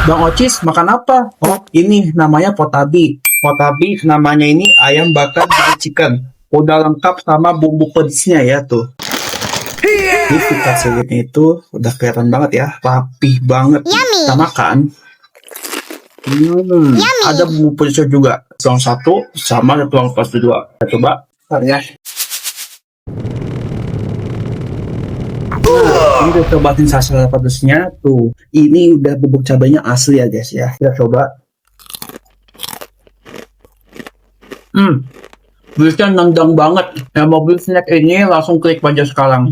Bang Ocis, makan apa? Oh, ini namanya potabi. Potabi namanya ini ayam bakar dengan chicken. Udah lengkap sama bumbu pedesnya ya tuh. Ini fikat selitnya itu udah kelihatan banget ya, rapih banget. Kita makan. Ada bumbu pedesnya juga. Tuang satu sama ada tuang pas kedua. Kita coba. Bentar ya. Ini udah cobain sasa pedesnya tuh. Ini udah bubuk cabainya asli ya guys ya. Kita coba. Bisa nendang banget. Yang mau beli snack ini langsung klik aja sekarang.